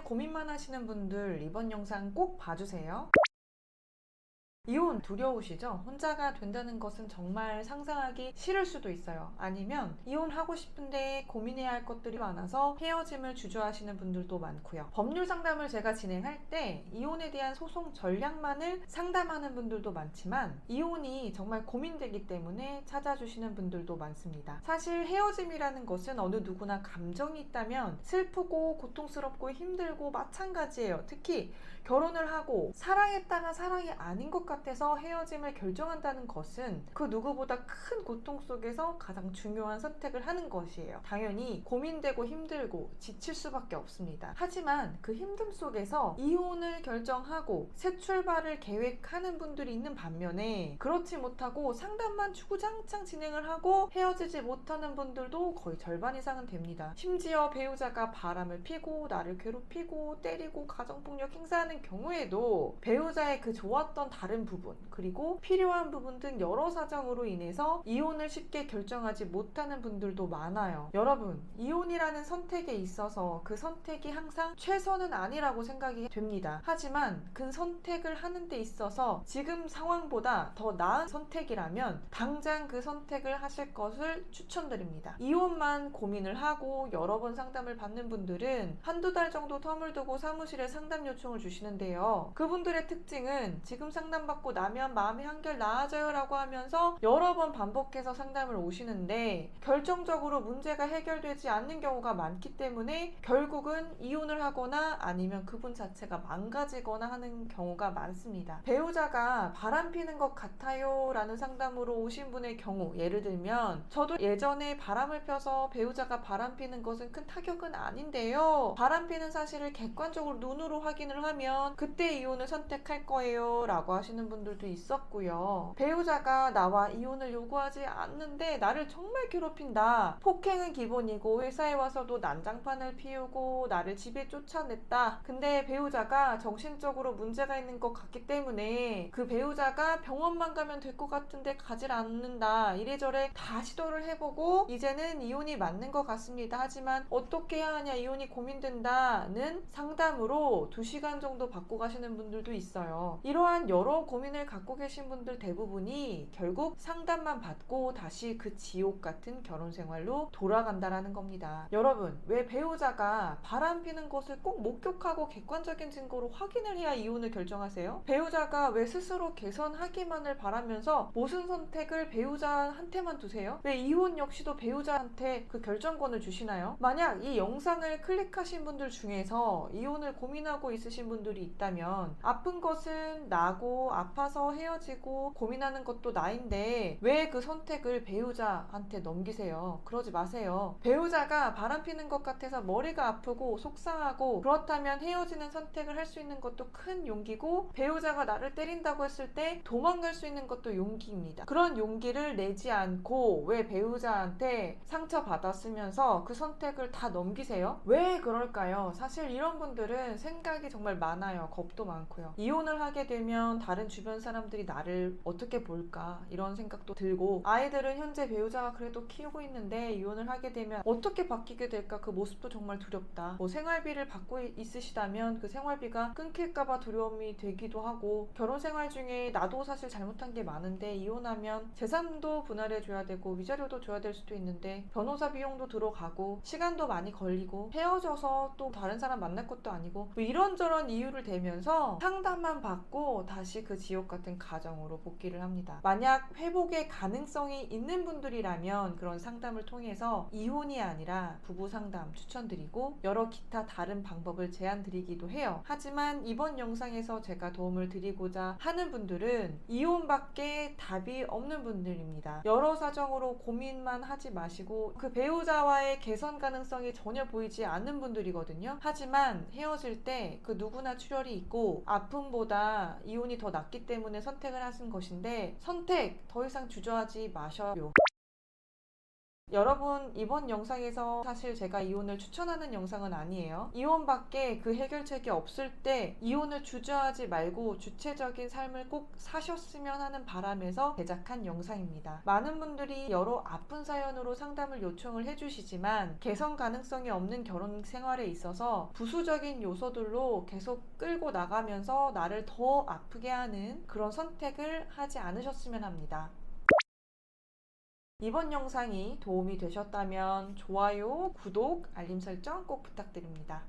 이혼을 고민만 하시는 분들 이번 영상 꼭 봐주세요. 이혼 두려우시죠? 혼자가 된다는 것은 정말 상상하기 싫을 수도 있어요. 아니면 이혼하고 싶은데 고민해야 할 것들이 많아서 헤어짐을 주저하시는 분들도 많고요. 법률 상담을 제가 진행할 때 이혼에 대한 소송 전략만을 상담하는 분들도 많지만 이혼이 정말 고민되기 때문에 찾아주시는 분들도 많습니다. 사실 헤어짐이라는 것은 어느 누구나 감정이 있다면 슬프고 고통스럽고 힘들고 마찬가지예요. 특히 결혼을 하고 사랑했다가 사랑이 아닌 것 같아서 헤어짐을 결정한다는 것은 그 누구보다 큰 고통 속에서 가장 중요한 선택을 하는 것이에요. 당연히 고민되고 힘들고 지칠 수밖에 없습니다. 하지만 그 힘듦 속에서 이혼을 결정하고 새 출발을 계획하는 분들이 있는 반면에 그렇지 못하고 상담만 주구장창 진행을 하고 헤어지지 못하는 분들도 거의 절반 이상은 됩니다. 심지어 배우자가 바람을 피고 나를 괴롭히고 때리고 가정폭력 행사하는 경우에도 배우자의 그 좋았던 다른 부분 그리고 필요한 부분 등 여러 사정으로 인해서 이혼을 쉽게 결정하지 못하는 분들도 많아요. 여러분, 이혼이라는 선택에 있어서 그 선택이 항상 최선은 아니라고 생각이 됩니다. 하지만 그 선택을 하는 데 있어서 지금 상황보다 더 나은 선택이라면 당장 그 선택을 하실 것을 추천드립니다. 이혼만 고민을 하고 여러 번 상담을 받는 분들은 한두 달 정도 텀을 두고 사무실에 상담 요청을 주시는데요. 그분들의 특징은 지금 상담받고 나면 마음이 한결 나아져요 라고 하면서 여러 번 반복해서 상담을 오시는데 결정적으로 문제가 해결되지 않는 경우가 많기 때문에 결국은 이혼을 하거나 아니면 그분 자체가 망가지거나 하는 경우가 많습니다. 배우자가 바람피는 것 같아요 라는 상담으로 오신 분의 경우, 예를 들면 저도 예전에 바람을 펴서 배우자가 바람피는 것은 큰 타격은 아닌데요, 바람피는 사실을 객관적으로 눈으로 확인을 하면 그때 이혼을 선택할 거예요 라고 하시는 분들도 있었고요. 배우자가 나와 이혼을 요구하지 않는데 나를 정말 괴롭힌다, 폭행은 기본이고 회사에 와서도 난장판을 피우고 나를 집에 쫓아냈다, 근데 배우자가 정신적으로 문제가 있는 것 같기 때문에 그 배우자가 병원만 가면 될 것 같은데 가질 않는다, 이래저래 다 시도를 해보고 이제는 이혼이 맞는 것 같습니다. 하지만 어떻게 해야 하냐, 이혼이 고민된다는 상담으로 2시간 정도 받고 가시는 분들도 있어요. 이러한 여러 고민을 갖고 계신 분들 대부분이 결국 상담만 받고 다시 그 지옥 같은 결혼 생활로 돌아간다라는 겁니다. 여러분, 왜 배우자가 바람피는 것을 꼭 목격하고 객관적인 증거로 확인을 해야 이혼을 결정하세요? 배우자가 왜 스스로 개선하기만을 바라면서 모든 선택을 배우자한테만 두세요? 왜 이혼 역시도 배우자한테 그 결정권을 주시나요? 만약 이 영상을 클릭하신 분들 중에서 이혼을 고민하고 있으신 분들이 있다면 아픈 것은 나고 아파서 헤어지고 고민하는 것도 나인데 왜 그 선택을 배우자한테 넘기세요? 그러지 마세요. 배우자가 바람피는 것 같아서 머리가 아프고 속상하고 그렇다면 헤어지는 선택을 할 수 있는 것도 큰 용기고, 배우자가 나를 때린다고 했을 때 도망갈 수 있는 것도 용기입니다. 그런 용기를 내지 않고 왜 배우자한테 상처받았으면서 그 선택을 다 넘기세요? 왜 그럴까요? 사실 이런 분들은 생각이 정말 많아요. 겁도 많고요. 이혼을 하게 되면 다른 주변 사람들이 나를 어떻게 볼까 이런 생각도 들고, 아이들은 현재 배우자가 그래도 키우고 있는데 이혼을 하게 되면 어떻게 바뀌게 될까, 그 모습도 정말 두렵다. 뭐 생활비를 받고 있으시다면 그 생활비가 끊길까봐 두려움이 되기도 하고, 결혼 생활 중에 나도 사실 잘못한 게 많은데 이혼하면 재산도 분할해줘야 되고 위자료도 줘야 될 수도 있는데 변호사 비용도 들어가고 시간도 많이 걸리고 헤어져서 또 다른 사람 만날 것도 아니고 뭐 이런저런 이유를 대면서 상담만 받고 다시 그 지옥 같은 가정으로 복귀를 합니다. 만약 회복의 가능성이 있는 분들이라면 그런 상담을 통해서 이혼이 아니라 부부 상담 추천드리고 여러 기타 다른 방법을 제안드리기도 해요. 하지만 이번 영상에서 제가 도움을 드리고자 하는 분들은 이혼밖에 답이 없는 분들입니다. 여러 사정으로 고민만 하지 마시고 그 배우자와의 개선 가능성이 전혀 보이지 않는 분들이거든요. 하지만 헤어질 때 그 누구나 출혈이 있고 아픔보다 이혼이 더 낫기 때문에 선택을 하신 것인데 선택 더 이상 주저하지 마셔요. 여러분, 이번 영상에서 사실 제가 이혼을 추천하는 영상은 아니에요. 이혼밖에 그 해결책이 없을 때 이혼을 주저하지 말고 주체적인 삶을 꼭 사셨으면 하는 바람에서 제작한 영상입니다. 많은 분들이 여러 아픈 사연으로 상담을 요청을 해주시지만 개선 가능성이 없는 결혼 생활에 있어서 부수적인 요소들로 계속 끌고 나가면서 나를 더 아프게 하는 그런 선택을 하지 않으셨으면 합니다. 이번 영상이 도움이 되셨다면 좋아요, 구독, 알림 설정 꼭 부탁드립니다.